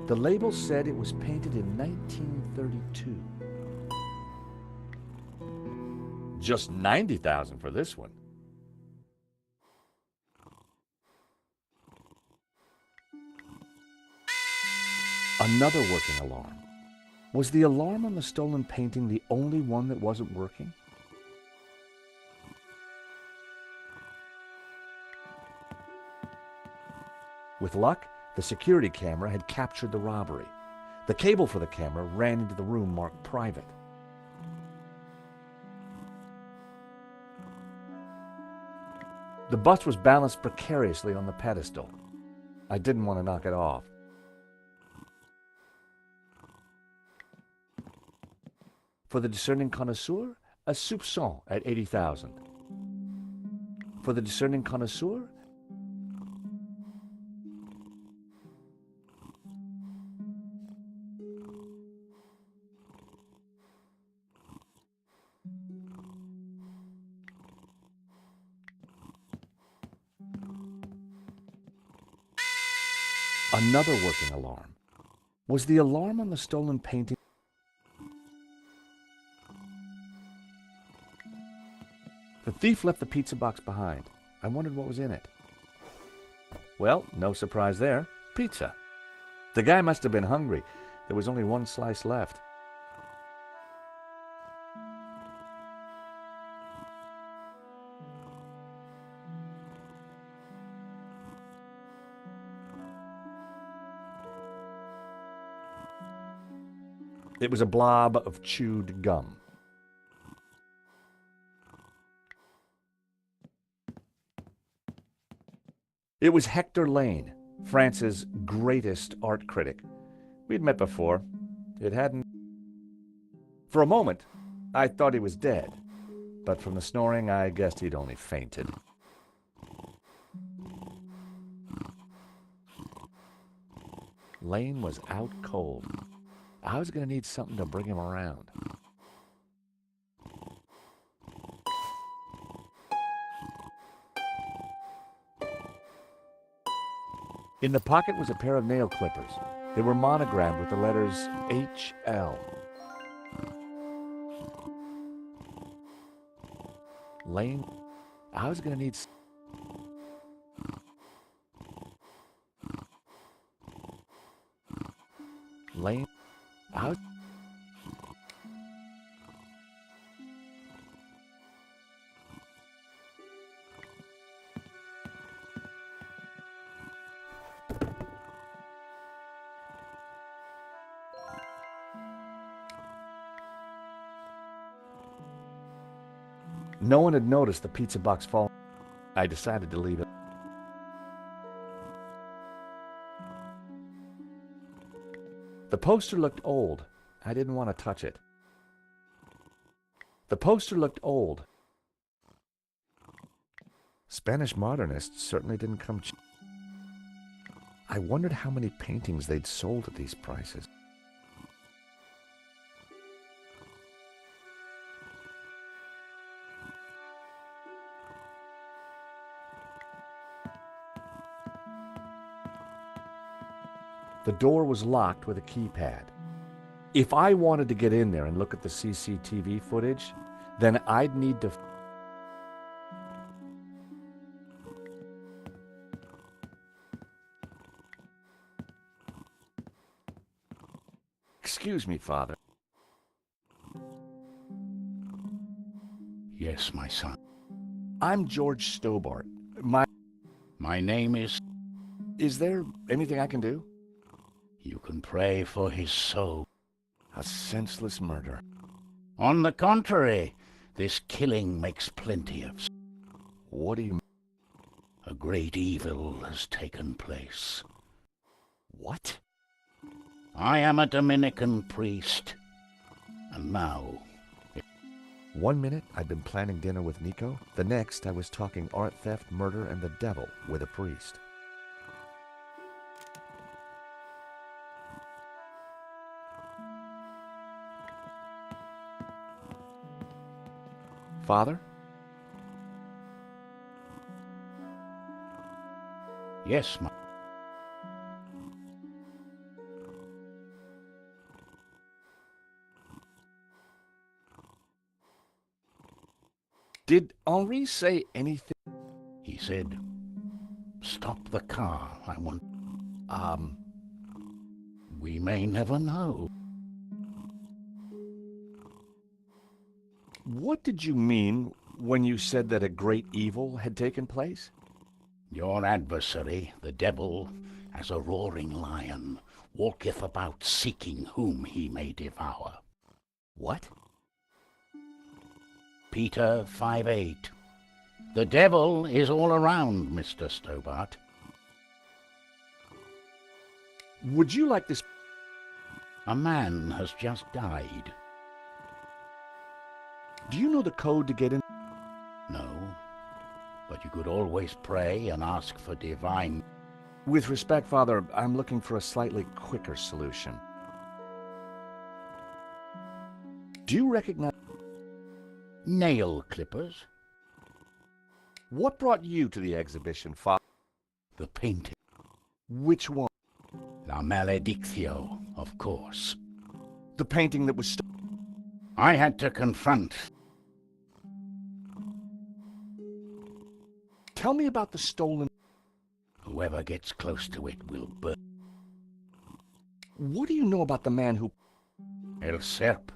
The label said it was painted in 1932. Just $90,000 for this one. Another working alarm. Was the alarm on the stolen painting the only one that wasn't working? With luck, the security camera had captured the robbery. The cable for the camera ran into the room marked private. The bust was balanced precariously on the pedestal. I didn't want to knock it off. For the discerning connoisseur, a soupçon at 80,000. For the discerning connoisseur, another working alarm. Was the alarm on the stolen painting? The thief left the pizza box behind. I wondered what was in it. Well, no surprise there. Pizza. The guy must have been hungry. There was only one slice left. It was a blob of chewed gum. It was Hector Lane, France's greatest art critic. We'd met before. It hadn't... For a moment, I thought he was dead, but from the snoring, I guessed he'd only fainted. Lane was out cold. I was going to need something to bring him around. In the pocket was a pair of nail clippers. They were monogrammed with the letters HL. Lane, I was going to need... Lane, I was... No one had noticed the pizza box fall. I decided to leave it. The poster looked old. I didn't want to touch it. The poster looked old. Spanish modernists certainly didn't come cheap. I wondered how many paintings they'd sold at these prices. The door was locked with a keypad. If I wanted to get in there and look at the CCTV footage, then I'd need to... Excuse me, Father. Yes, my son. I'm George Stobart. My name is... Is there anything I can do? You can pray for his soul. A senseless murder. On the contrary, this killing makes plenty of sense. What do you... A great evil has taken place. What? I am a Dominican priest. And now... 1 minute, I'd been planning dinner with Nico. The next, I was talking art theft, murder, and the devil with a priest. Father? Yes, Did Henri say anything? He said, "Stop the car, I want..." We may never know. What did you mean when you said that a great evil had taken place? Your adversary, the devil, as a roaring lion, walketh about seeking whom he may devour. What? Peter 5:8. The devil is all around, Mr. Stobart. Would you like this? A man has just died. Do you know the code to get in? No, but you could always pray and ask for divine... With respect, Father, I'm looking for a slightly quicker solution. Do you recognize... nail clippers? What brought you to the exhibition, Father? The painting. Which one? La Maledictio, of course. The painting that was... I had to confront... Tell me about the stolen... Whoever gets close to it will burn. What do you know about the man who... El Serp.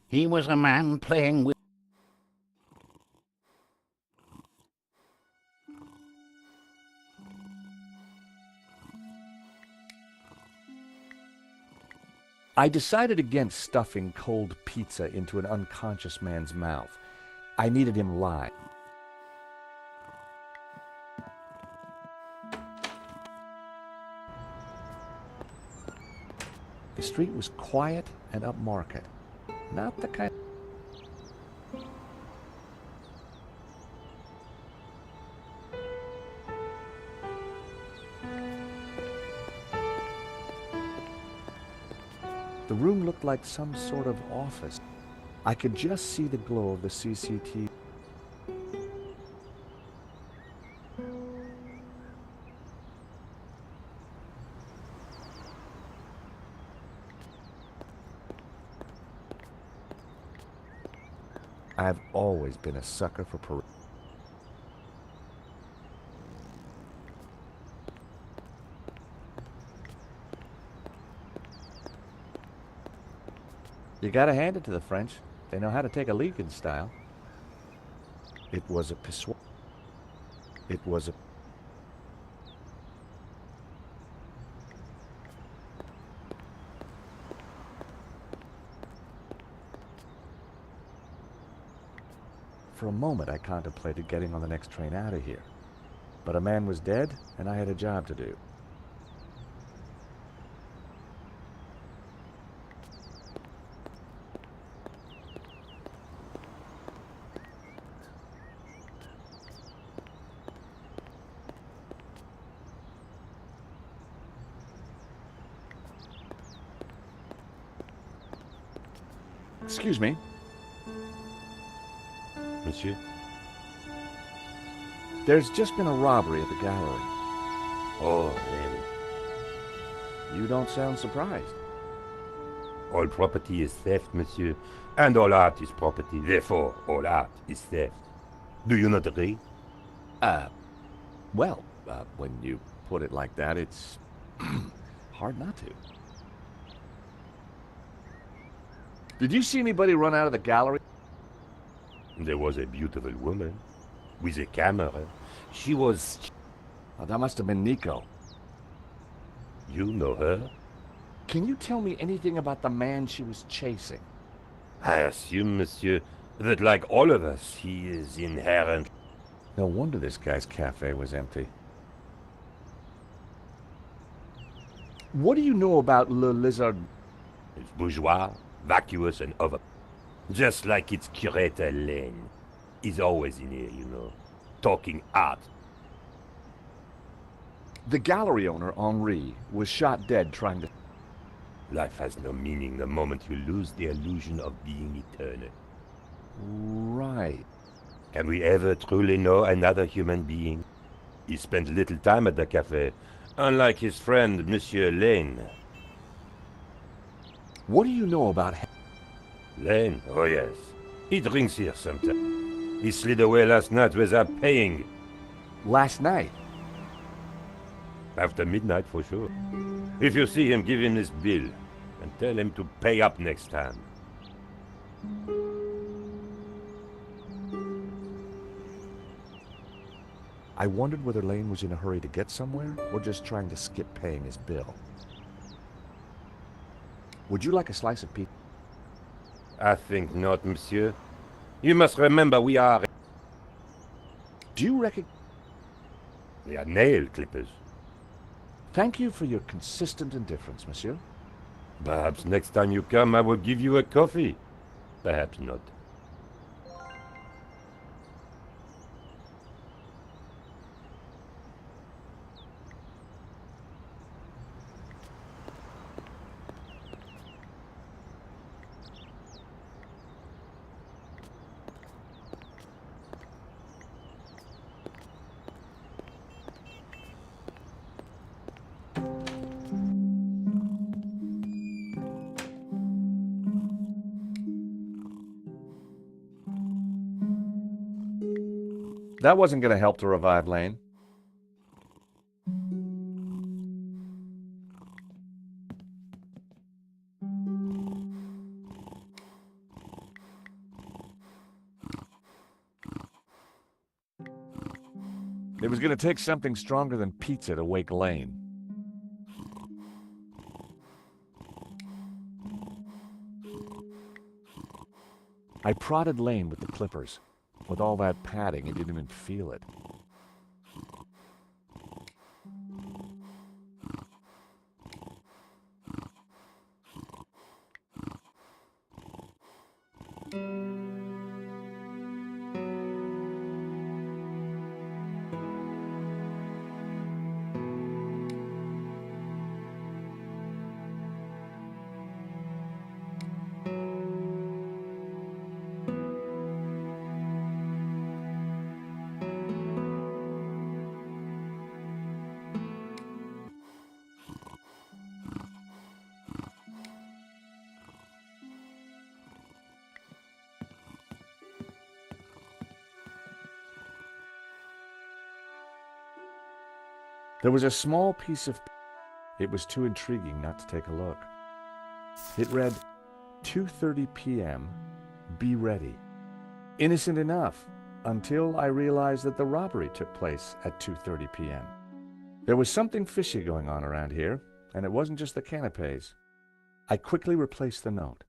He was a man playing with... I decided against stuffing cold pizza into an unconscious man's mouth. I needed him live. The street was quiet and upmarket. Not the kind... The room looked like some sort of office. I could just see the glow of the CCTV. I've always been a sucker for parade. You gotta hand it to the French. They know how to take a leak in style. It was a pissoir. It was a... For a moment, I contemplated getting on the next train out of here. But a man was dead, and I had a job to do. Excuse me. Monsieur? There's just been a robbery at the gallery. Oh, really? You don't sound surprised. All property is theft, monsieur, and all art is property. Therefore, all art is theft. Do you not agree? Well, when you put it like that, it's hard not to. Did you see anybody run out of the gallery? There was a beautiful woman with a camera. She was... Oh, that must have been Nico. You know her? Can you tell me anything about the man she was chasing? I assume, monsieur, that like all of us, he is inherent. No wonder this guy's cafe was empty. What do you know about Le Lizard? It's bourgeois, vacuous, and over. Just like its curator Lane. He's always in here, you know, talking art. The gallery owner, Henri, was shot dead trying to... Life has no meaning the moment you lose the illusion of being eternal. Right. Can we ever truly know another human being? He spent little time at the cafe, unlike his friend, Monsieur Lane. What do you know about him? Lane? Oh yes. He drinks here sometimes. He slid away last night without paying. Last night? After midnight, for sure. If you see him, give him this bill. And tell him to pay up next time. I wondered whether Lane was in a hurry to get somewhere, or just trying to skip paying his bill. Would you like a slice of pizza? I think not, monsieur. You must remember we are... Do you recognize... We are nail clippers. Thank you for your consistent indifference, monsieur. Perhaps next time you come, I will give you a coffee. Perhaps not. That wasn't going to help to revive Lane. It was going to take something stronger than pizza to wake Lane. I prodded Lane with the clippers. With all that padding, he didn't even feel it. There was a small piece of... It was too intriguing not to take a look. It read, 2:30 p.m., be ready. Innocent enough, until I realized that the robbery took place at 2:30 p.m. There was something fishy going on around here, and it wasn't just the canapes. I quickly replaced the note.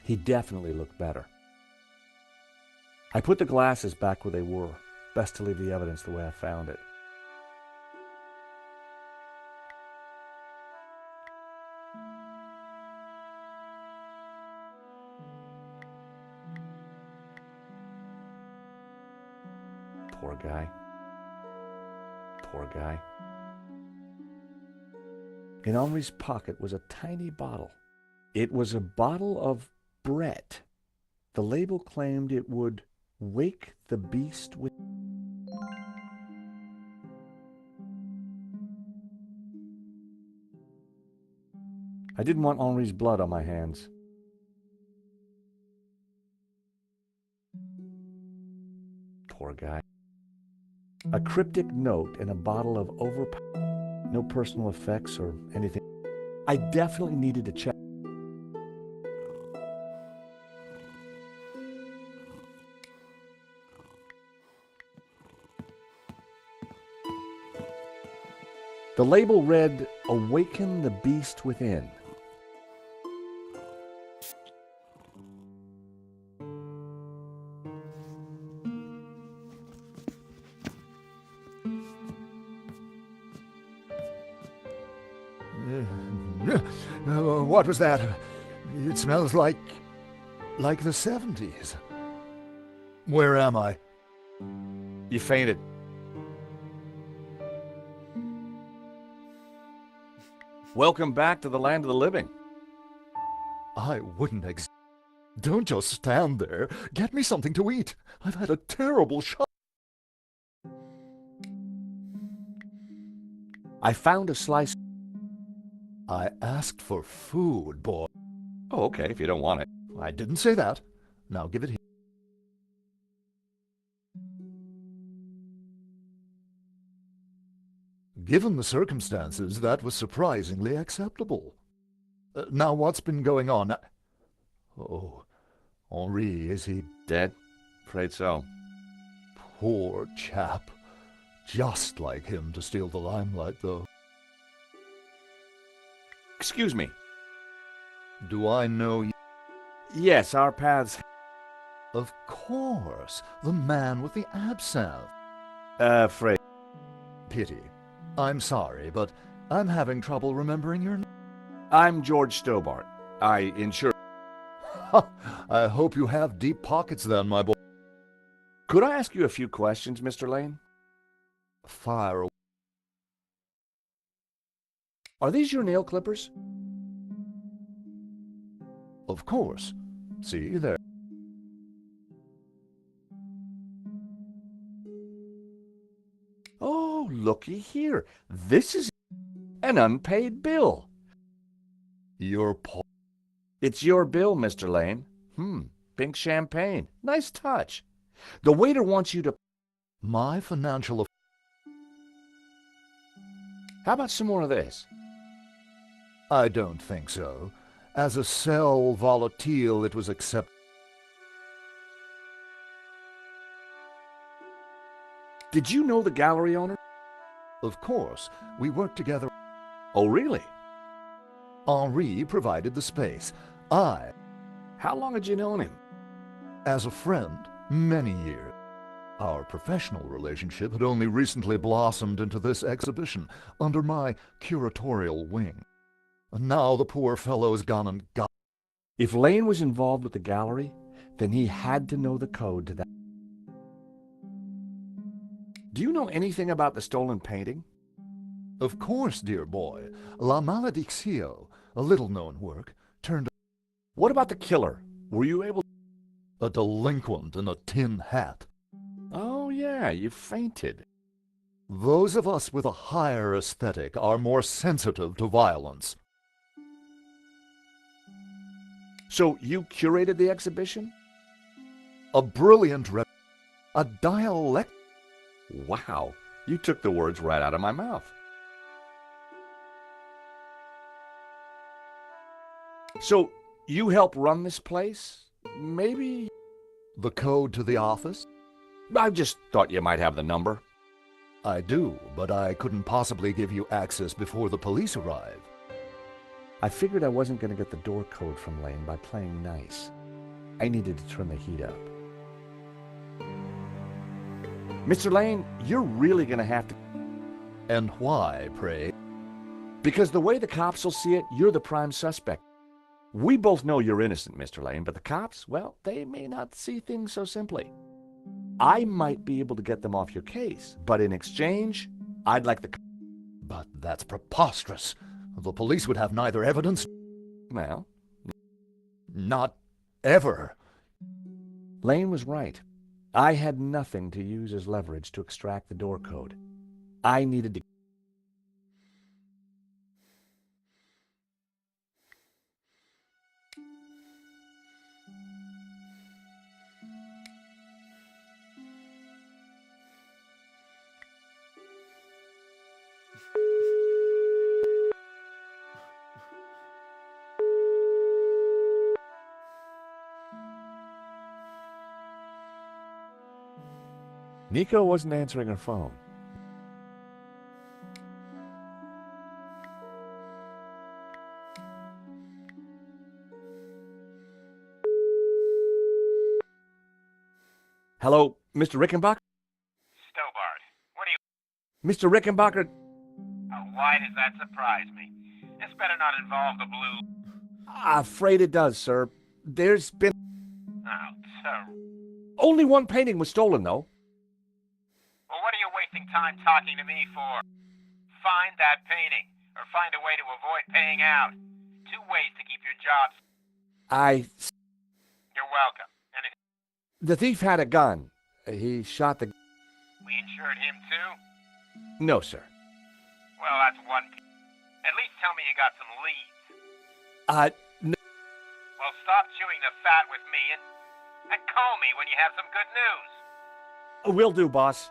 He definitely looked better. I put the glasses back where they were. Best to leave the evidence the way I found it. Poor guy. Poor guy. In Henri's pocket was a tiny bottle. It was a bottle of Brett. The label claimed it would wake the beast with... I didn't want Henri's blood on my hands. Poor guy. A cryptic note and a bottle of no personal effects or anything. I definitely needed to check. The label read, "Awaken the beast within." What was that? It smells like the 70s. Where am I? You fainted. Welcome back to the land of the living. I wouldn't Don't just stand there. Get me something to eat. I've had a terrible shock. I found a slice. I asked for food, boy. Oh, okay, if you don't want it. I didn't say that. Now give it here. Given the circumstances, that was surprisingly acceptable. Now, what's been going on? Oh, Henri, is he Dead? Afraid so. poor chap? Just like him to steal the limelight, though. Excuse me. Do I know you? Yes, our paths. Of course, the man with the absinthe. Afraid. Pity. I'm sorry, but I'm having trouble remembering your name. I'm George Stobart. I insure. I hope you have deep pockets then, my boy. Could I ask you a few questions, Mr. Lane? Fire away. Are these your nail clippers? Of course. See there. Oh, looky here. This is an unpaid bill. Your paw. It's your bill, Mr. Lane. Pink champagne. Nice touch. The waiter wants you to... My financial. How about some more of this? I don't think so. As a sell volatile, it was accepted. Did you know the gallery owner? Of course, we worked together. Oh, really? Henri provided the space. I, How long had you known him? as a friend, many years. Our professional relationship had only recently blossomed into this exhibition, under my curatorial wing. And now the poor fellow's gone and got... If Lane was involved with the gallery, then he had to know the code to that. Do you know anything about the stolen painting? Of course, dear boy. La Maledictio, a little-known work, turned What about the killer? Were you able... a delinquent in a tin hat. Oh, yeah, you fainted. Those of us with a higher aesthetic are more sensitive to violence. So you curated the exhibition? A brilliant a dialect. Wow, you took the words right out of my mouth. So you help run this place? Maybe... The code to the office? I just thought you might have the number. I do, but I couldn't possibly give you access before the police arrive. I figured I wasn't going to get the door code from Lane by playing nice. I needed to turn the heat up. Mr. Lane, you're really going to have to... And why, pray? Because the way the cops will see it, you're the prime suspect. We both know you're innocent, Mr. Lane, but the cops, well, they may not see things so simply. I might be able to get them off your case, but in exchange, I'd like the... But that's preposterous. The police would have neither evidence... Well, Not ever. Lane was right. I had nothing to use as leverage to extract the door code. I needed to... Nico wasn't answering her phone. Hello, Mr. Rickenbacker? Stobart, what do you... Mr. Rickenbacker, Why does that surprise me? This better not involve the blue... afraid it does, sir. There's been... Oh, so... Only one painting was stolen, though. Well, what are you wasting time talking to me for? Find that painting, or find a way to avoid paying out. 2 ways to keep your job. You're welcome. And if The thief had a gun. He shot the... we insured him too? No, sir. Well, that's one piece. At least tell me you got some leads. Well, stop chewing the fat with me and call me when you have some good news. Will do, boss.